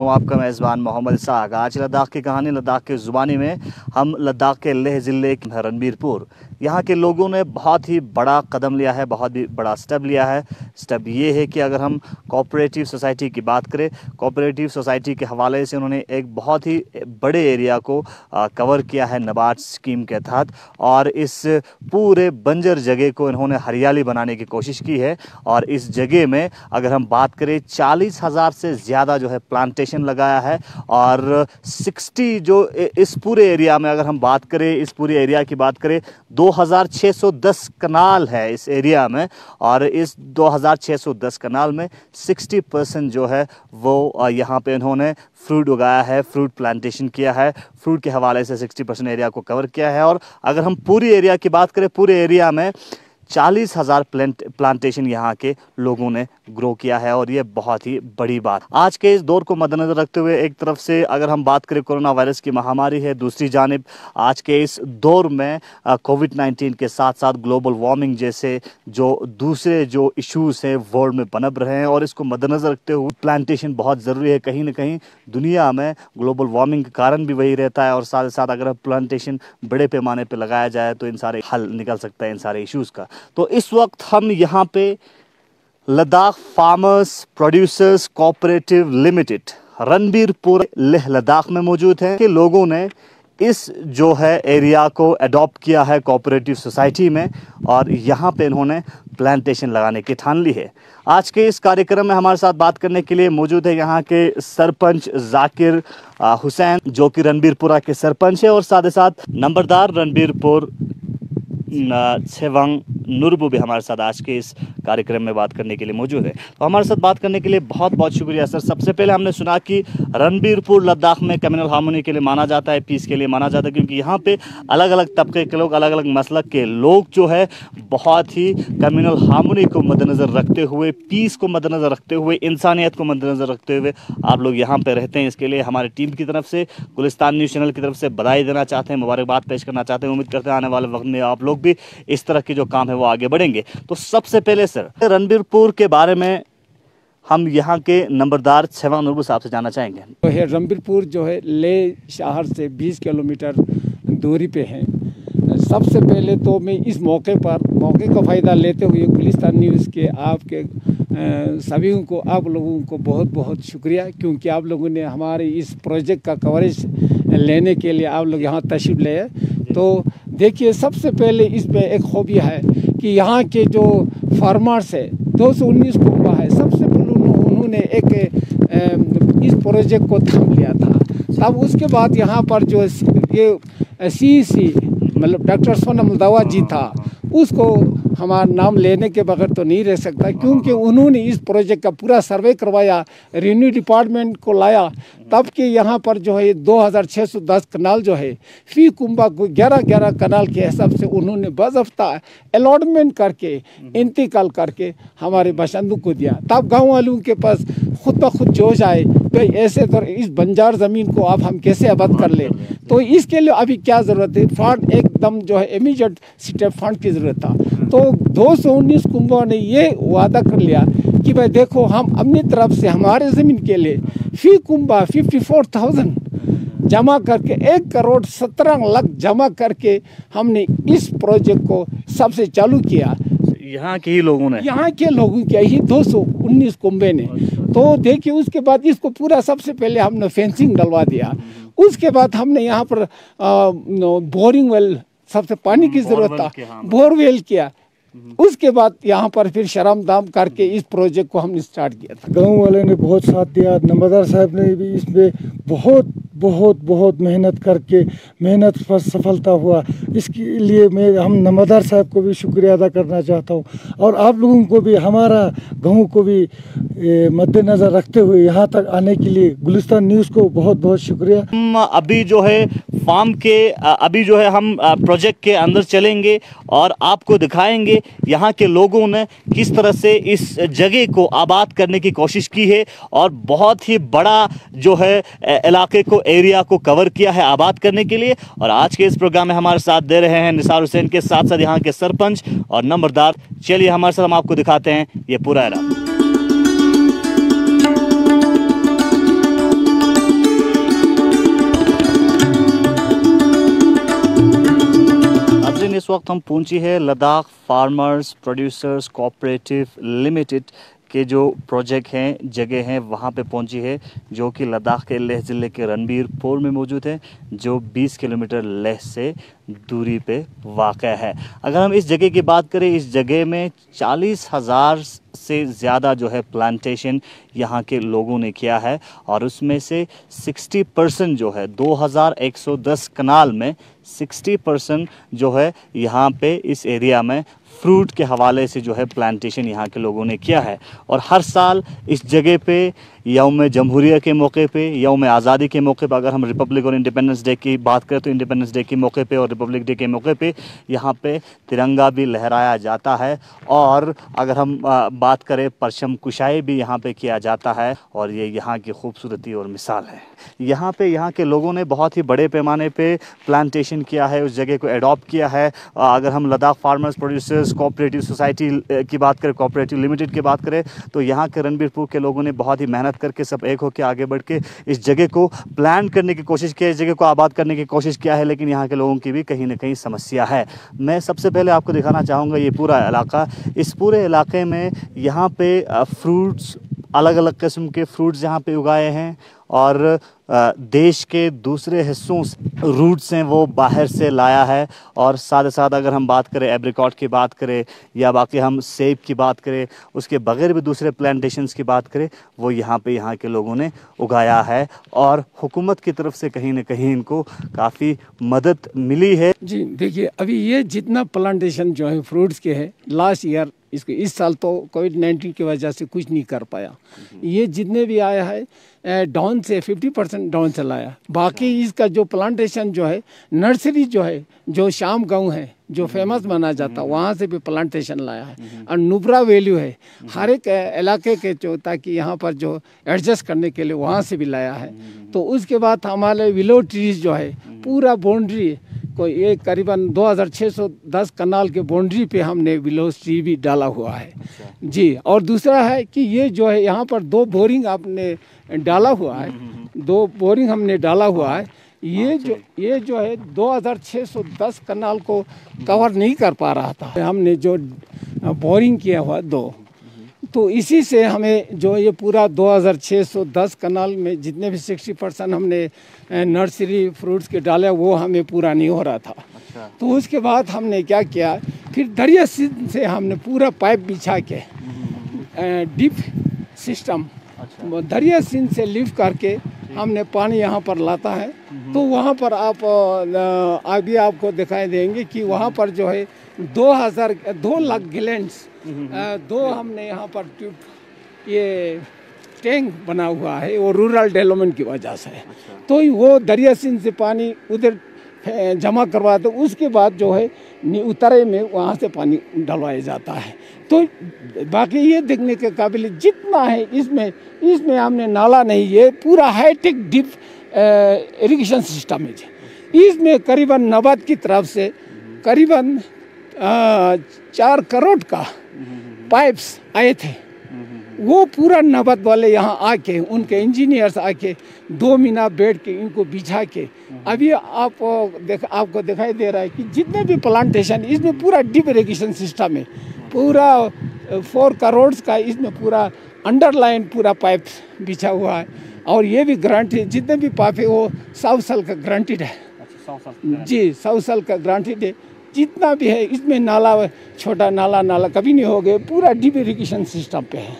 आपका मेज़बान मोहम्मद इसाक। आज लद्दाख की कहानी लद्दाख की ज़ुबानी में हम लद्दाख के लेह ज़िले के रणबीरपुर, यहाँ के लोगों ने बहुत ही बड़ा कदम लिया है, बहुत ही बड़ा स्टेप लिया है। स्टेप ये है कि अगर हम कोऑपरेटिव सोसाइटी की बात करें, कोऑपरेटिव सोसाइटी के हवाले से उन्होंने एक बहुत ही बड़े एरिया को कवर किया है नाबार्ड स्कीम के तहत, और इस पूरे बंजर जगह को इन्होंने हरियाली बनाने की कोशिश की है। और इस जगह में अगर हम बात करें 40,000 से ज़्यादा जो है प्लांटेशन लगाया है, और 60 जो इस पूरे एरिया में अगर हम बात करें, इस पूरे एरिया की बात करें, 2610 कनाल है इस एरिया में, और इस 2610 कनाल में 60% जो है वो यहाँ पे इन्होंने फ्रूट उगाया है, फ्रूट प्लांटेशन किया है, फ्रूट के हवाले से 60% एरिया को कवर किया है। और अगर हम पूरी एरिया की बात करें, पूरे एरिया में 40,000 प्लांटेशन यहाँ के लोगों ने ग्रो किया है, और ये बहुत ही बड़ी बात। आज के इस दौर को मद्देनज़र रखते हुए एक तरफ से अगर हम बात करें कोरोना वायरस की महामारी है, दूसरी जानिब आज के इस दौर में कोविड-19 के साथ साथ ग्लोबल वार्मिंग जैसे जो दूसरे जो इश्यूज़ हैं वर्ल्ड में पनप रहे हैं, और इसको मद्देनज़र रखते हुए प्लांटेशन बहुत ज़रूरी है। कहीं ना कहीं दुनिया में ग्लोबल वार्मिंग का कारण भी वही रहता है, और साथ ही साथ अगर प्लांटेशन बड़े पैमाने पर लगाया जाए तो इन सारे हल निकल सकता है इन सारे इश्यूज़ का। तो इस वक्त हम यहाँ पे Ladakh farmers producers cooperative limited Ranbirpur Leh Ladakh में मौजूद हैं कि लोगों ने इस जो है एरिया को अडॉप्ट किया है कोऑपरेटिव सोसाइटी में, और यहाँ पे इन्होंने प्लांटेशन लगाने की ठान ली है। आज के इस कार्यक्रम में हमारे साथ बात करने के लिए मौजूद है यहाँ के सरपंच जाकिर हुसैन, जो कि रणबीरपुरा के सरपंच है, और साथ ही साथ नंबरदार रणबीरपुर छेवांग नुरबू भी हमारे साथ आज के इस कार्यक्रम में बात करने के लिए मौजूद है। तो हमारे साथ बात करने के लिए बहुत बहुत शुक्रिया सर। सबसे पहले हमने सुना कि रणबीरपुर लद्दाख में कम्युनल हार्मोनी के लिए माना जाता है, पीस के लिए माना जाता है, क्योंकि यहाँ पे अलग अलग तबके के लोग, अलग अलग मसलक के लोग जो है बहुत ही कम्युनल हार्मोनी को मद्देनज़र रखते हुए, पीस को मद्देनज़र रखते हुए, इंसानियत को मद्देनज़र रखते हुए आप लोग यहाँ पर रहते हैं। इसके लिए हमारी टीम की तरफ से, गुलिस्तान न्यूज़ चैनल की तरफ से बधाई देना चाहते हैं, मुबारकबाद पेश करना चाहते हैं। उम्मीद करते हैं आने वाले वक्त में आप लोग भी इस तरह के जो काम है वो आगे बढ़ेंगे। तो सबसे पहले सर रणबीरपुर के बारे में हम यहाँ के नंबरदार छेवांग नुरबू साहब से जानना चाहेंगे। तो है रणबीरपुर जो है ले शहर से 20 किलोमीटर दूरी पे है। सबसे पहले तो मैं इस मौके का फ़ायदा लेते हुए गुलिस्तान न्यूज़ के आपके सभी को, आप लोगों को बहुत बहुत शुक्रिया, क्योंकि आप लोगों ने हमारे इस प्रोजेक्ट का कवरेज लेने के लिए आप लोग यहाँ तशरीफ़ ले। तो देखिए, सबसे पहले इसमें एक खूबी है कि यहाँ के जो फार्मर्स है 219 कुंबा है, सबसे पहले उन्होंने एक इस प्रोजेक्ट को थाम लिया था। तब उसके बाद यहाँ पर जो ये CEC मतलब डॉक्टर सोनम दावा जी था, उसको हमारा नाम लेने के बगैर तो नहीं रह सकता, क्योंकि उन्होंने इस प्रोजेक्ट का पूरा सर्वे करवाया, रेवेन्यू डिपार्टमेंट को लाया, तब के यहाँ पर जो है 2610 कनाल जो है फी कुंबा को 11-11 कनाल के हिसाब से उन्होंने बाज़ाब्ता अलॉटमेंट करके इंतकाल करके हमारे बाशिंदों को दिया। तब गाँव वालों के पास खुद ब खुद जोश आए, भाई ऐसे तो इस बंजार ज़मीन को अब हम कैसे आबाद कर ले। तो इसके लिए अभी क्या ज़रूरत है, फंड एकदम जो है इमीडिएट स्टेप फंड की ज़रूरत था। तो 219 कुंबों ने ये वादा कर लिया कि भाई देखो, हम अपनी तरफ से हमारे ज़मीन के लिए फी कुंबा 54,000 जमा करके 1,17,00,000 जमा करके हमने इस प्रोजेक्ट को सबसे चालू किया। यहाँ के ही लोगों ने, यहाँ के लोगों के ही 219 कुंबे ने। तो देखिए, उसके बाद इसको पूरा सबसे पहले हमने फेंसिंग डलवा दिया। उसके बाद हमने यहाँ पर बोरिंग वेल, सबसे पानी की ज़रूरत था, बोरवेल किया। उसके बाद यहाँ पर फिर शराम दाम करके इस प्रोजेक्ट को हमने स्टार्ट किया था। गांव वाले ने बहुत साथ दिया, नंबरदार साहब ने भी इसमें बहुत बहुत बहुत मेहनत करके मेहनत पर सफलता हुआ। इसके लिए हम नंबरदार साहब को भी शुक्रिया अदा करना चाहता हूँ, और आप लोगों को भी, हमारा गाँव को भी मद्देनज़र रखते हुए यहाँ तक आने के लिए गुलिस्तान न्यूज़ को बहुत बहुत शुक्रिया। हम अभी जो है फार्म के अभी जो है हम प्रोजेक्ट के अंदर चलेंगे और आपको दिखाएंगे यहाँ के लोगों ने किस तरह से इस जगह को आबाद करने की कोशिश की है, और बहुत ही बड़ा जो है इलाके को, एरिया को कवर किया है आबाद करने के लिए। और आज के इस प्रोग्राम में हमारे साथ दे रहे हैं निसार हुसैन के साथ साथ यहाँ के सरपंच और नंबरदार। चलिए हमारे साथ, हम आपको दिखाते हैं ये पूरा इलाका। इस वक्त हम पहुंची है Ladakh farmers producers cooperative limited के जो प्रोजेक्ट हैं जगह हैं वहाँ पे पहुंची है, जो कि लद्दाख के लेह ज़िले के रणबीरपुर में मौजूद है, जो 20 किलोमीटर लेह से दूरी पे वाक़ है। अगर हम इस जगह की बात करें, इस जगह में 40,000 से ज़्यादा जो है प्लांटेशन यहाँ के लोगों ने किया है और उसमें से 60% जो है 2110 कनाल में 60% जो है यहाँ पे इस एरिया में फ्रूट के हवाले से जो है प्लांटेशन यहाँ के लोगों ने किया है। और हर साल इस जगह पे यौम जमहूरिया के मौके पे, यौम आज़ादी के मौके पे, अगर हम रिपब्लिक और इंडिपेंडेंस डे की बात करें तो इंडिपेंडेंस डे के मौके पे और रिपब्लिक डे के मौके पे यहाँ पे तिरंगा भी लहराया जाता है। और अगर हम बात करें परचम कुशाई भी यहाँ पे किया जाता है और ये यहाँ की खूबसूरती और मिसाल है। यहाँ पे यहाँ के लोगों ने बहुत ही बड़े पैमाने पे प्लांटेशन किया है, उस जगह को एडॉप्ट किया है। अगर हम Ladakh farmers producers cooperative society की बात करें, कोऑपरेटिव लिमिटेड की बात करें, तो यहाँ के रणबीरपुर के लोगों ने बहुत ही मेहनत करके सब एक होकर आगे बढ़ के इस जगह को प्लान करने की कोशिश की है, इस जगह को आबाद करने की कोशिश किया है। लेकिन यहाँ के लोगों की भी कहीं ना कहीं समस्या है। मैं सबसे पहले आपको दिखाना चाहूँगा ये पूरा इलाका। इस पूरे इलाके में यहाँ पे फ्रूट्स, अलग अलग किस्म के फ्रूट्स यहाँ पे उगाए हैं और देश के दूसरे हिस्सों से रूट्स हैं वो बाहर से लाया है। और साथ ही साथ अगर हम बात करें एप्रिकॉट की बात करें या बाकी हम सेब की बात करें, उसके बगैर भी दूसरे प्लांटेशंस की बात करें, वो यहाँ पे यहाँ के लोगों ने उगाया है और हुकूमत की तरफ से कहीं ना कहीं इनको काफ़ी मदद मिली है। जी देखिए, अभी ये जितना प्लांटेशन जो है फ्रूट्स के है, लास्ट ईयर इसको इस साल तो कोविड-19 की वजह से कुछ नहीं कर पाया। ये जितने भी आया है डाउन से 50% डाउन से लाया। बाकी इसका जो प्लांटेशन जो है, नर्सरी जो है, जो शाम गांव है जो फेमस माना जाता, वहाँ से भी प्लांटेशन लाया है। और नुब्रा वैल्यू है हर एक इलाके के जो, ताकि यहाँ पर जो एडजस्ट करने के लिए वहाँ से भी लाया है। तो उसके बाद हमारे विलो ट्रीज जो है पूरा बाउंड्री को एक करीबन 2610 कनाल के बाउंड्री पे हमने विलो ट्री भी डाला हुआ है। जी, और दूसरा है कि ये जो है यहाँ पर 2 बोरिंग आपने डाला हुआ है, 2 बोरिंग हमने डाला हुआ है। ये जो है 2610 कनाल को कवर नहीं कर पा रहा था, हमने जो बोरिंग किया हुआ 2, तो इसी से हमें जो ये पूरा 2610 कनाल में जितने भी 60% हमने नर्सरी फ्रूट्स के डाले वो हमें पूरा नहीं हो रहा था। तो उसके बाद हमने क्या किया, फिर दरिया सिंध से हमने पूरा पाइप बिछा के डिप सिस्टम दरिया सिंध से लिफ्ट करके हमने पानी यहाँ पर लाता है। तो वहाँ पर आप अभी आपको दिखाई देंगे कि वहाँ पर जो है 2 लाख गैलन्स 2 हमने यहाँ पर ट्यूब ये टैंक बना हुआ है, वो रूरल डेवलपमेंट की वजह से। तो वो दरिया सिंध से पानी उधर जमा करवाते, उसके बाद जो है उतरे में वहाँ से पानी डलवाया जाता है। तो बाकी ये देखने के काबिल जितना है इसमें हमने नाला नहीं, ये पूरा हाईटेक डिप इरिगेशन सिस्टम है। इसमें करीबन नबार्ड की तरफ से करीबन 4 करोड़ का पाइप्स आए थे। वो पूरा नबार्ड वाले यहाँ आके, उनके इंजीनियर्स आके 2 महीना बैठ के इनको बिछा के, अभी आपको दिखाई दे रहा है कि जितने भी प्लांटेशन इसमें पूरा डिप इरिगेशन सिस्टम है। पूरा 4 करोड़ का इसमें पूरा अंडरलाइन पूरा पाइप बिछा हुआ है। और ये भी गारंटी, जितने भी पाइप है वो 100 साल का गारंटीड है। जी, 100 साल का गारंटीड है। जितना भी है इसमें नाला, छोटा नाला कभी नहीं हो गए, पूरा डिप इरिगेशन सिस्टम पे है।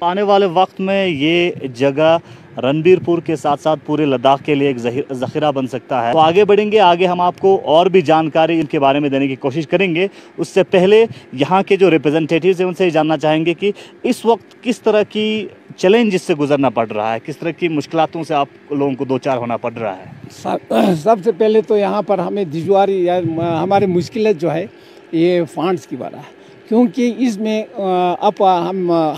आने वाले वक्त में ये जगह रणबीरपुर के साथ साथ पूरे लद्दाख के लिए एक ज़ख़ीरा बन सकता है। तो आगे बढ़ेंगे, आगे हम आपको और भी जानकारी इनके बारे में देने की कोशिश करेंगे। उससे पहले यहाँ के जो रिप्रेजेंटेटिव्स हैं उनसे जानना चाहेंगे कि इस वक्त किस तरह की चैलेंज से गुजरना पड़ रहा है, किस तरह की मुश्किलातों से आप लोगों को 2-4 होना पड़ रहा है। सबसे पहले तो यहाँ पर हमें दुश्वारी या हमारी मुश्किलें जो है ये फंड्स की वजह है, क्योंकि इसमें अब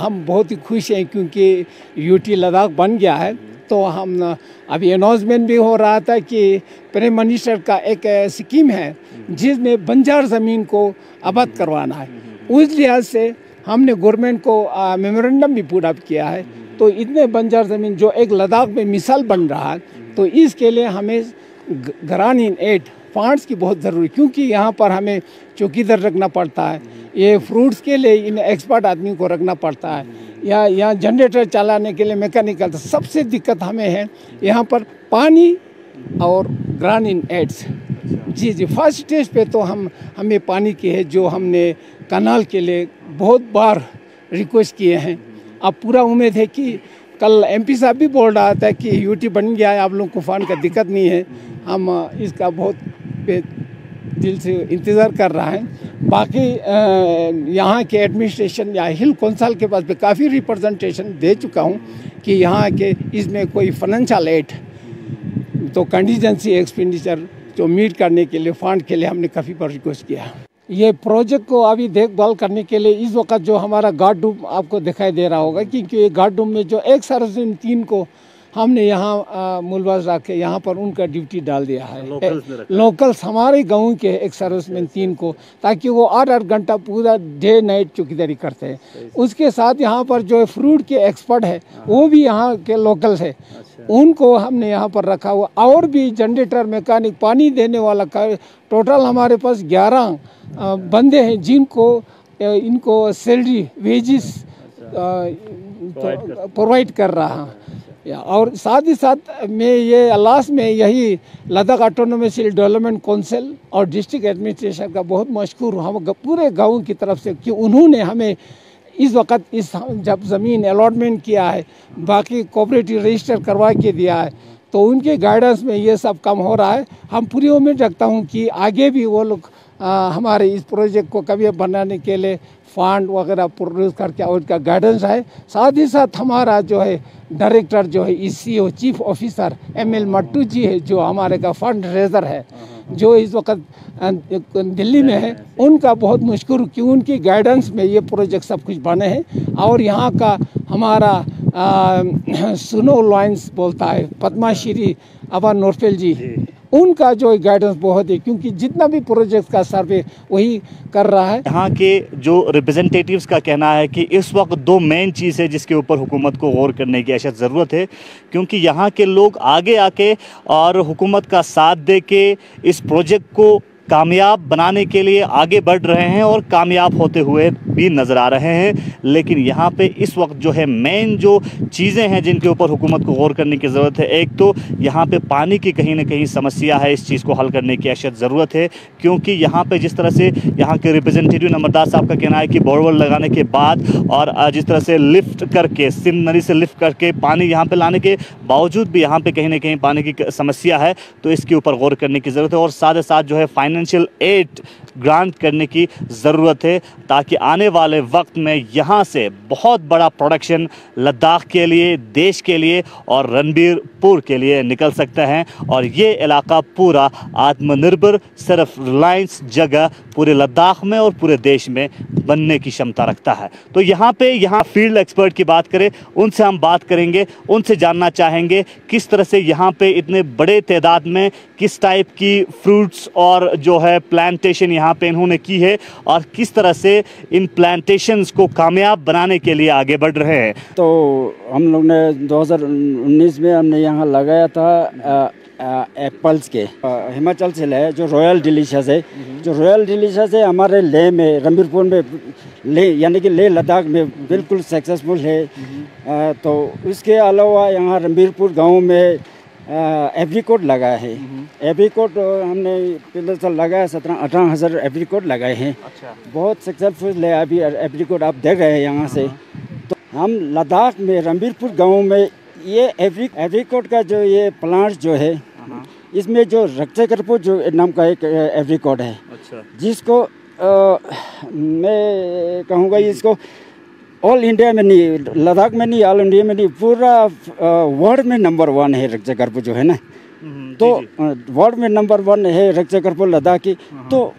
हम बहुत ही खुश हैं क्योंकि यूटी लद्दाख बन गया है। तो हम अभी अनाउंसमेंट भी हो रहा था कि प्राइम मिनिस्टर का एक स्कीम है जिसमें बंजर ज़मीन को आबाद करवाना है। उस लिहाज से हमने गवर्नमेंट को मेमोरेंडम भी पुट अप किया है। तो इतने बंजर ज़मीन जो एक लद्दाख में मिसाल बन रहा है, तो इसके लिए हमें ग्रांट इन एड फंड्स की बहुत ज़रूरी, क्योंकि यहाँ पर हमें चौकीदार रखना पड़ता है, ये फ्रूट्स के लिए इन एक्सपर्ट आदमी को रखना पड़ता है, या यहाँ जनरेटर चलाने के लिए मैकेनिकल। सबसे दिक्कत हमें है यहाँ पर पानी और ग्राउंड इन एड्स। जी, फर्स्ट स्टेज पे तो हमें पानी की है, जो हमने कनाल के लिए बहुत बार रिक्वेस्ट किए हैं। अब पूरा उम्मीद है कि कल एमपी साहब भी बोल रहा था कि यूटी बन गया है, आप लोगों को फंड का दिक्कत नहीं है। हम इसका बहुत दिल से इंतज़ार कर रहा है। बाकी यहाँ के एडमिनिस्ट्रेशन या हिल कौंसल के पास भी काफ़ी रिप्रेजेंटेशन दे चुका हूँ कि यहाँ के इसमें कोई फाइनेंशियल एड तो कंटीजेंसी एक्सपेंडिचर जो मीट करने के लिए फंड के लिए हमने काफ़ी बार रिक्वेस्ट किया। ये प्रोजेक्ट को अभी देखभाल करने के लिए इस वक्त जो हमारा गार्ड रूम आपको दिखाई दे रहा होगा, क्योंकि ये गार्ड रूम में जो एक सर्विसमैन 3 को हमने यहाँ मुलवाज रख के यहाँ पर उनका ड्यूटी डाल दिया है। लोकल्स हमारे गांव के एक सर्विसमैन 3 को, ताकि वो 8-8 घंटा पूरा डे नाइट चौकीदारी करते हैं। उसके साथ यहाँ पर जो फ्रूट के एक्सपर्ट है वो भी यहाँ के लोकल्स है, उनको हमने यहाँ पर रखा हुआ। और भी जनरेटर, मैकेनिक, पानी देने वाला टोटल हमारे पास 11 बंदे हैं जिनको इनको सैलरी वेजिस प्रोवाइड कर रहा है। और साथ ही साथ मैं ये लास्ट में यही लद्दाख ऑटोनोमस डेवलपमेंट काउंसिल और डिस्ट्रिक्ट एडमिनिस्ट्रेशन का बहुत मशकूर हम पूरे गाँव की तरफ से कि उन्होंने हमें इस वक्त इस जब ज़मीन अलॉटमेंट किया है, बाकी कोऑपरेटिव रजिस्टर करवा के दिया है, तो उनके गाइडेंस में ये सब काम हो रहा है। हम पूरी उम्मीद रखता हूँ कि आगे भी वो लोग हमारे इस प्रोजेक्ट को कभी बनाने के लिए फंड वगैरह प्रोड्यूस करके और उनका गाइडेंस है। साथ ही साथ हमारा जो है डायरेक्टर जो है ECO chief officer ML Mattoo ji है, जो हमारे का फंड रेजर है, जो इस वक्त दिल्ली में है, उनका बहुत मशकूर कि उनकी गाइडेंस में ये प्रोजेक्ट सब कुछ बने हैं। और यहाँ का हमारा सुनो लॉयंस बोलता है पद्माश्री अबा नोरफेल जी, उनका जो गाइडेंस बहुत है, क्योंकि जितना भी प्रोजेक्ट का सर्वे वही कर रहा है। यहाँ के जो रिप्रेजेंटेटिव्स का कहना है कि इस वक्त 2 मेन चीज़ है जिसके ऊपर हुकूमत को गौर करने की अशद ज़रूरत है, क्योंकि यहाँ के लोग आगे आके और हुकूमत का साथ दे के इस प्रोजेक्ट को कामयाब बनाने के लिए आगे बढ़ रहे हैं और कामयाब होते हुए भी नज़र आ रहे हैं। लेकिन यहाँ पे इस वक्त जो है मेन जो चीज़ें हैं जिनके ऊपर हुकूमत को गौर करने की ज़रूरत है, एक तो यहाँ पे पानी की कहीं ना कहीं समस्या है, इस चीज़ को हल करने की अशद ज़रूरत है। क्योंकि यहाँ पे जिस तरह से यहाँ के रिप्रेजेंटेटिव नंबरदार साहब का कहना है कि बोरवेल लगाने के बाद और जिस तरह से लिफ्ट करके सिंध नदी से लिफ्ट करके पानी यहाँ पर लाने के बावजूद भी यहाँ पर कहीं ना कहीं पानी की समस्या है, तो इसके ऊपर गौर करने की ज़रूरत है। और साथ ही साथ जो है फाइनेंशियल एड ग्रांट करने की ज़रूरत है, ताकि आने वाले वक्त में यहाँ से बहुत बड़ा प्रोडक्शन लद्दाख के लिए, देश के लिए और रणबीरपुर के लिए निकल सकता है। और ये इलाका पूरा आत्मनिर्भर, सिर्फ रिलायंस जगह पूरे लद्दाख में और पूरे देश में बनने की क्षमता रखता है। तो यहाँ फील्ड एक्सपर्ट की बात करें, उनसे हम बात करेंगे, उनसे जानना चाहेंगे किस तरह से यहाँ पे इतने बड़े तादाद में किस टाइप की फ्रूट्स और जो है प्लांटेशन यहाँ पे इन्होंने की है और किस तरह से इन प्लांटेशंस को कामयाब बनाने के लिए आगे बढ़ रहे हैं। तो हम लोग ने 2019 में हमने यहाँ लगाया था एप्पल्स के हिमाचल से लाए, जो रॉयल डिलीशियस है। जो रॉयल डिलीशियस है हमारे लेह में, रणबीरपुर में, लेह यानी कि लेह लद्दाख में बिल्कुल सक्सेसफुल है। तो इसके अलावा यहाँ रणबीरपुर गांव में एप्रिकॉट लगाया है। एप्रिकॉट हमने पिछले साल लगाया 17-18 हज़ार एप्रिकॉट लगाए हैं। अच्छा। बहुत सक्सेसफुल है अभी एप्रिकॉट आप देख रहे हैं यहाँ से। तो हम लद्दाख में रणबीरपुर गांव में ये एप्रिकॉट का जो ये प्लांट जो है, इसमें जो रक्षाकर्पू जो नाम का एक एप्रिकॉट है। अच्छा। जिसको मैं कहूँगा इसको ऑल इंडिया में नहीं, लद्दाख में नहीं, ऑल इंडिया में नहीं, पूरा वर्ल्ड में नंबर 1 है रक्षाकर्पू जो है ना। तो वर्ल्ड में नंबर 1 है रक्षाकर्पू लद्दाख की। तो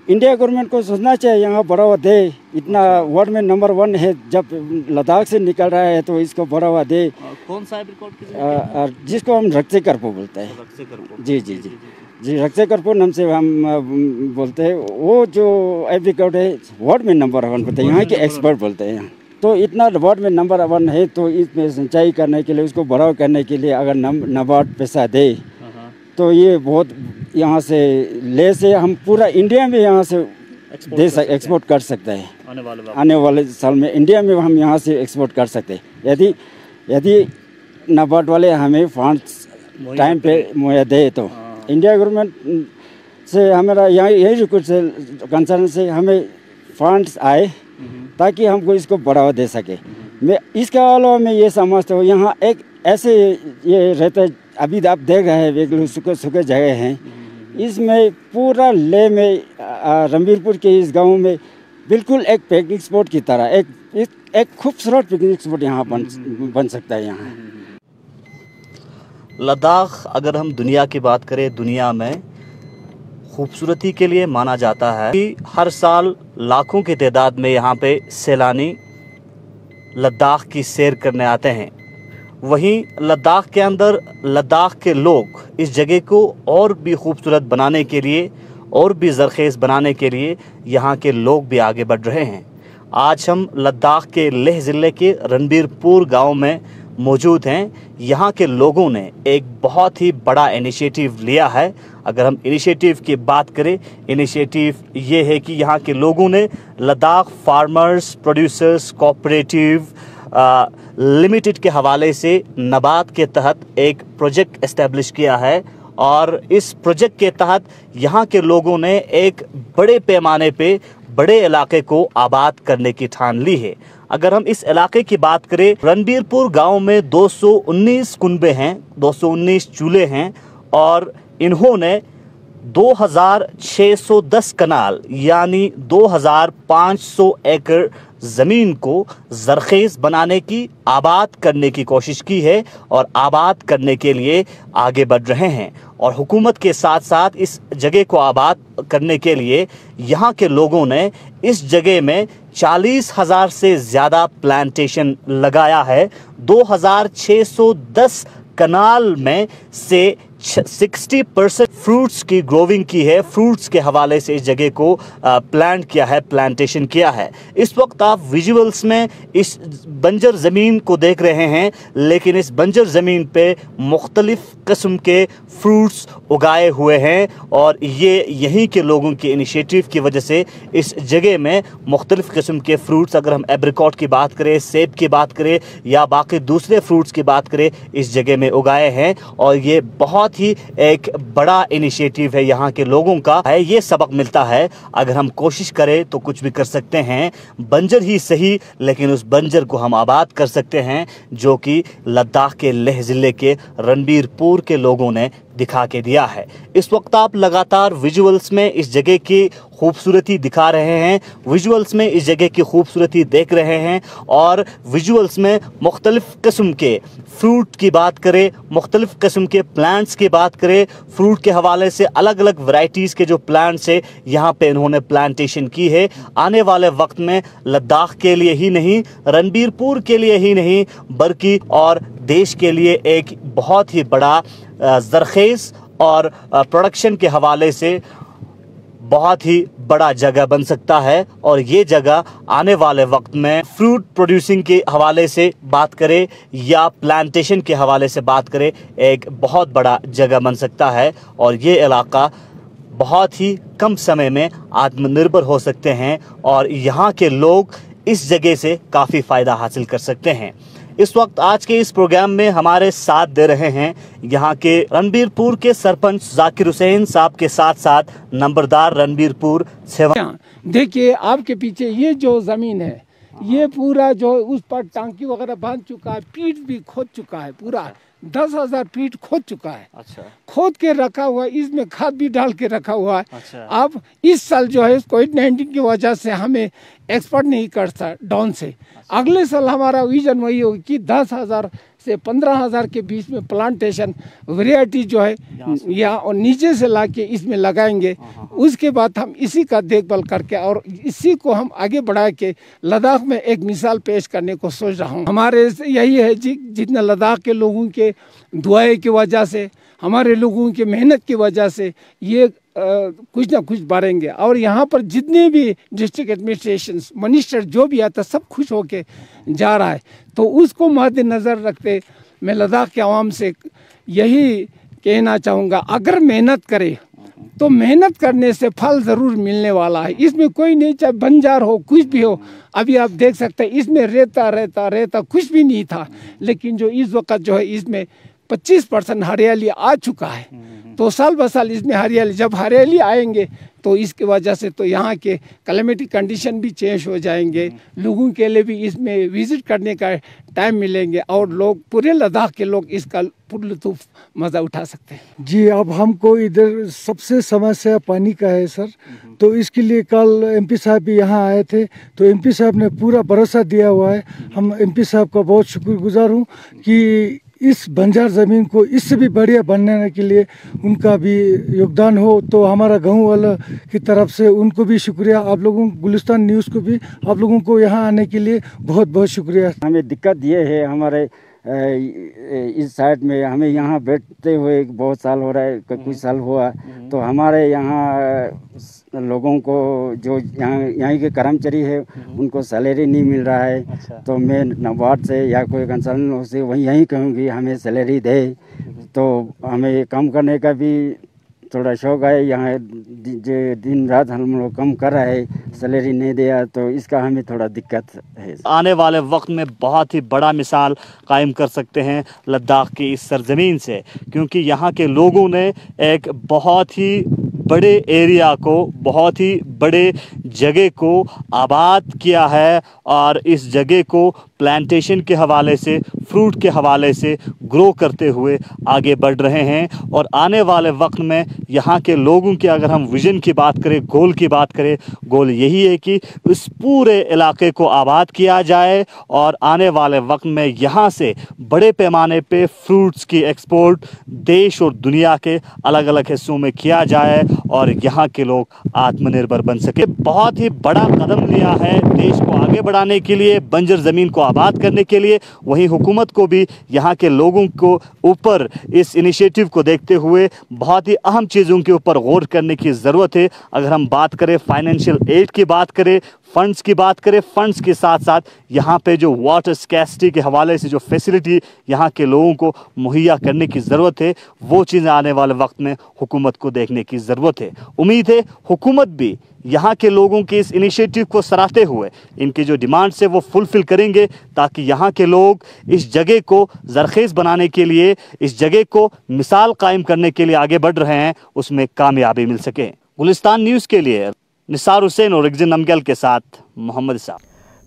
इंडिया गवर्नमेंट को सोचना चाहिए यहाँ बढ़ावा दे, इतना वर्ल्ड में नंबर 1 है, जब लद्दाख से निकल रहा है तो इसको बढ़ावा दे। कौन सा एप्रिकॉट जिसको हम रक्षाकर्पू बोलते हैं। जी जी जी जी, रक्षाकर्पू नाम से हम बोलते हैं। वो जो एप्रिकॉट है वर्ल्ड में नंबर 1 बोलते हैं, यहाँ के एक्सपर्ट बोलते हैं। तो इतना वर्ल्ड में नंबर 1 है, तो इसमें सिंचाई करने के लिए, उसको बढ़ावा करने के लिए अगर नाबार्ड पैसा दे तो ये बहुत यहाँ से ले से हम पूरा इंडिया में यहाँ से एक्सपोर्ट कर सकते हैं। आने वाले साल में इंडिया में हम यहाँ से एक्सपोर्ट कर सकते हैं यदि नाबार्ड वाले हमें फंड्स टाइम पे मुहैया दे तो। इंडिया गवर्नमेंट से हमारा यही रिक्वेस्ट कंसर्न से हमें फंड्स आए ताकि हमको इसको बढ़ावा दे सके। मैं इसके अलावा मैं ये समझता हूँ यहाँ एक ऐसे ये रहता है, अभी आप देख रहे हैं एक सूखे जगह हैं, इसमें पूरा ले में रणबीरपुर के इस गांव में बिल्कुल एक पिकनिक स्पॉट की तरह एक खूबसूरत पिकनिक स्पॉट यहाँ बन सकता है। यहाँ लद्दाख अगर हम दुनिया की बात करें, दुनिया में खूबसूरती के लिए माना जाता है कि हर साल लाखों की तादाद में यहाँ पे सैलानी लद्दाख की सैर करने आते हैं। वहीं लद्दाख के अंदर लद्दाख के लोग इस जगह को और भी खूबसूरत बनाने के लिए और भी ज़रखेज़ बनाने के लिए यहाँ के लोग भी आगे बढ़ रहे हैं। आज हम लद्दाख के लेह ज़िले के रणबीरपुर गांव में मौजूद हैं। यहाँ के लोगों ने एक बहुत ही बड़ा इनिशिएटिव लिया है। अगर हम इनिशिएटिव की बात करें, इनिशिएटिव ये है कि यहाँ के लोगों ने Ladakh farmers producers cooperative limited के हवाले से नबात के तहत एक प्रोजेक्ट एस्टेब्लिश किया है और इस प्रोजेक्ट के तहत यहाँ के लोगों ने एक बड़े पैमाने पे बड़े इलाके को आबाद करने की ठान ली है। अगर हम इस इलाके की बात करें, रणबीरपुर गांव में 219 कुनबे हैं, 219 चूल्हे हैं और इन्होंने 2610 कनाल यानी 2500 एकड़ ज़मीन को ज़रखेज़ बनाने की, आबाद करने की कोशिश की है और आबाद करने के लिए आगे बढ़ रहे हैं। और हुकूमत के साथ साथ इस जगह को आबाद करने के लिए यहाँ के लोगों ने इस जगह में 40,000 से ज़्यादा प्लांटेशन लगाया है। 2610 कनाल में से 60% फ्रूट्स की ग्रोविंग की है। फ्रूट्स के हवाले से इस जगह को प्लांट किया है, प्लांटेशन किया है। इस वक्त आप विजुअल्स में इस बंजर ज़मीन को देख रहे हैं, लेकिन इस बंजर ज़मीन पे मुख्तलिफ किस्म के फ्रूट्स उगाए हुए हैं और ये यहीं के लोगों के इनिशिएटिव की वजह से इस जगह में मुख्तलिफ किस्म के फ्रूट्स, अगर हम एब्रिकॉट की बात करें, सेब की बात करें या बाकी दूसरे फ्रूट्स की बात करें, इस जगह में उगाए हैं। और ये बहुत ही एक बड़ा इनिशिएटिव है यहाँ के लोगों का है। ये सबक मिलता है, अगर हम कोशिश करें तो कुछ भी कर सकते हैं। बंजर ही सही, लेकिन उस बंजर को हम आबाद कर सकते हैं, जो कि लद्दाख के लेह ज़िले के रणबीरपुर के लोगों ने दिखा के दिया है। इस वक्त आप लगातार विजुअल्स में इस जगह की खूबसूरती दिखा रहे हैं, विजुअल्स में इस जगह की खूबसूरती देख रहे हैं और विजुअल्स में मुख्तलिफ किस्म के फ्रूट की बात करें, मुख्तलिफ किस्म के प्लांट्स की बात करें, फ्रूट के हवाले से अलग अलग वैरायटीज़ के जो प्लांट्स है यहाँ पे इन्होंने प्लांटेशन की है। आने वाले वक्त में लद्दाख के लिए ही नहीं, रणबीरपुर के लिए ही नहीं, बल्कि और देश के लिए एक बहुत ही बड़ा ज़रखेज़ और प्रोडक्शन के हवाले से बहुत ही बड़ा जगह बन सकता है। और ये जगह आने वाले वक्त में फ्रूट प्रोड्यूसिंग के हवाले से बात करें या प्लांटेशन के हवाले से बात करें, एक बहुत बड़ा जगह बन सकता है और ये इलाका बहुत ही कम समय में आत्मनिर्भर हो सकते हैं और यहाँ के लोग इस जगह से काफ़ी फ़ायदा हासिल कर सकते हैं। इस वक्त आज के इस प्रोग्राम में हमारे साथ दे रहे हैं यहाँ के रणबीरपुर के सरपंच जाकिर हुसैन साहब के साथ साथ नंबरदार रणबीरपुर सेवा। देखिए आपके पीछे ये जो ज़मीन है, ये पूरा जो उस पर टांकी वगैरह बांध चुका है, पीट भी खोद चुका है, पूरा 10,000 फीट खोद चुका है। अच्छा। खोद के रखा हुआ है, इसमें खाद भी डाल के रखा हुआ है। अच्छा। अब इस साल जो है कोविड-19 की वजह से हमें एक्सपोर्ट नहीं करता डाउन से। अगले साल हमारा विजन वही होगी कि 10,000 से 15,000 के बीच में प्लांटेशन वैरायटी जो है यहाँ और नीचे से लाके इसमें लगाएंगे। उसके बाद हम इसी का देखभाल करके और इसी को हम आगे बढ़ा के लद्दाख में एक मिसाल पेश करने को सोच रहा हूँ। हमारे यही है जी, जितना लद्दाख के लोगों के दुआएं की वजह से, हमारे लोगों की मेहनत की वजह से ये कुछ ना कुछ बढ़ेंगे। और यहाँ पर जितने भी डिस्ट्रिक्ट एडमिनिस्ट्रेशन मिनिस्टर जो भी आता सब खुश होके जा रहा है। तो उसको मद्देनज़र रखते मैं लद्दाख के आवाम से यही कहना चाहूँगा, अगर मेहनत करे तो मेहनत करने से फल ज़रूर मिलने वाला है। इसमें कोई नहीं, चाहे बंजार हो कुछ भी हो। अभी आप देख सकते हैं इसमें रेता कुछ भी नहीं था, लेकिन जो इस वक्त जो है इसमें 25% हरियाली आ चुका है। तो साल ब साल इसमें हरियाली, जब हरियाली आएंगे तो इसकी वजह से तो यहाँ के क्लाइमेटिक कंडीशन भी चेंज हो जाएंगे, लोगों के लिए भी इसमें विज़िट करने का टाइम मिलेंगे और लोग, पूरे लद्दाख के लोग इसका लुत्फ़ मज़ा उठा सकते हैं। जी, अब हमको इधर सबसे समस्या पानी का है सर। तो इसके लिए कल एमपी साहब भी यहाँ आए थे, तो एमपी साहब ने पूरा भरोसा दिया हुआ है। हम एमपी साहब का बहुत शुक्रगुजार हूँ कि इस बंजर ज़मीन को इससे भी बढ़िया बनाने के लिए उनका भी योगदान हो। तो हमारा गाँव वाला की तरफ से उनको भी शुक्रिया। आप लोगों, गुलिस्तान न्यूज़ को भी, आप लोगों को यहाँ आने के लिए बहुत बहुत शुक्रिया। हमें दिक्कत ये है, हमारे इस साइड में हमें यहाँ बैठते हुए बहुत साल हो रहा है, कुछ साल हुआ, तो हमारे यहाँ लोगों को जो यहाँ के कर्मचारी है उनको सैलरी नहीं मिल रहा है। अच्छा। तो मैं नाबार्ड से या कोई कंसल्टेंट से वही यही कहूँगी हमें सैलरी दे, तो हमें काम करने का भी थोड़ा शौक है। यहाँ जो दिन रात हम लोग कम कर रहे हैं, सैलरी नहीं दिया, तो इसका हमें थोड़ा दिक्कत है। आने वाले वक्त में बहुत ही बड़ा मिसाल कायम कर सकते हैं लद्दाख की इस सरजमीन से, क्योंकि यहाँ के लोगों ने एक बहुत ही बड़े एरिया को, बहुत ही बड़े जगह को आबाद किया है और इस जगह को प्लांटेशन के हवाले से, फ्रूट के हवाले से ग्रो करते हुए आगे बढ़ रहे हैं। और आने वाले वक्त में यहाँ के लोगों के, अगर हम विज़न की बात करें, गोल की बात करें, गोल यही है कि इस पूरे इलाके को आबाद किया जाए और आने वाले वक्त में यहाँ से बड़े पैमाने पे फ्रूट्स की एक्सपोर्ट देश और दुनिया के अलग अलग हिस्सों में किया जाए और यहाँ के लोग आत्मनिर्भर बन सके। बहुत ही बड़ा कदम लिया है देश को आगे बढ़ाने के लिए, बंजर ज़मीन को आबाद करने के लिए। वहीं हुकूमत को भी यहाँ के लोगों को ऊपर इस इनिशिएटिव को देखते हुए बहुत ही अहम चीज़ों के ऊपर गौर करने की ज़रूरत है। अगर हम बात करें फाइनेंशियल एड की बात करें, फंड्स की बात करें, फंड्स के साथ साथ यहाँ पे जो वाटर स्कैसिटी के हवाले से जो फैसिलिटी यहाँ के लोगों को मुहैया करने की ज़रूरत है, वो चीज़ें आने वाले वक्त में हुकूमत को देखने की ज़रूरत है। उम्मीद है हुकूमत भी यहाँ के लोगों के इस इनिशिएटिव को सराहते हुए इनकी जो डिमांड्स है वो फुलफ़िल करेंगे, ताकि यहाँ के लोग इस जगह को ज़रख़ेज़ बनाने के लिए, इस जगह को मिसाल कायम करने के लिए आगे बढ़ रहे हैं, उसमें कामयाबी मिल सके। गुलिस्तान न्यूज़ के लिए निसार हुसैन और रिगजिन नमगल के साथ मोहम्मद साहब।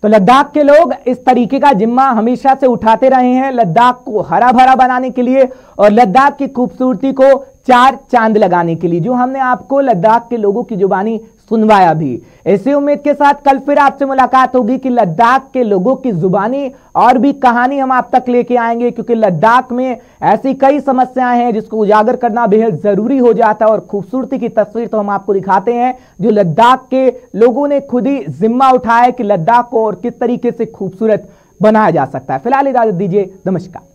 तो लद्दाख के लोग इस तरीके का जिम्मा हमेशा से उठाते रहे हैं लद्दाख को हरा भरा बनाने के लिए और लद्दाख की खूबसूरती को चार चांद लगाने के लिए, जो हमने आपको लद्दाख के लोगों की जुबानी सुनवाया भी। इसी उम्मीद के साथ कल फिर आपसे मुलाकात होगी कि लद्दाख के लोगों की जुबानी और भी कहानी हम आप तक लेके आएंगे, क्योंकि लद्दाख में ऐसी कई समस्याएं हैं जिसको उजागर करना बेहद जरूरी हो जाता है। और खूबसूरती की तस्वीर तो हम आपको दिखाते हैं जो लद्दाख के लोगों ने खुद ही जिम्मा उठाया कि लद्दाख को और किस तरीके से खूबसूरत बनाया जा सकता है। फिलहाल इजाजत दीजिए, नमस्कार।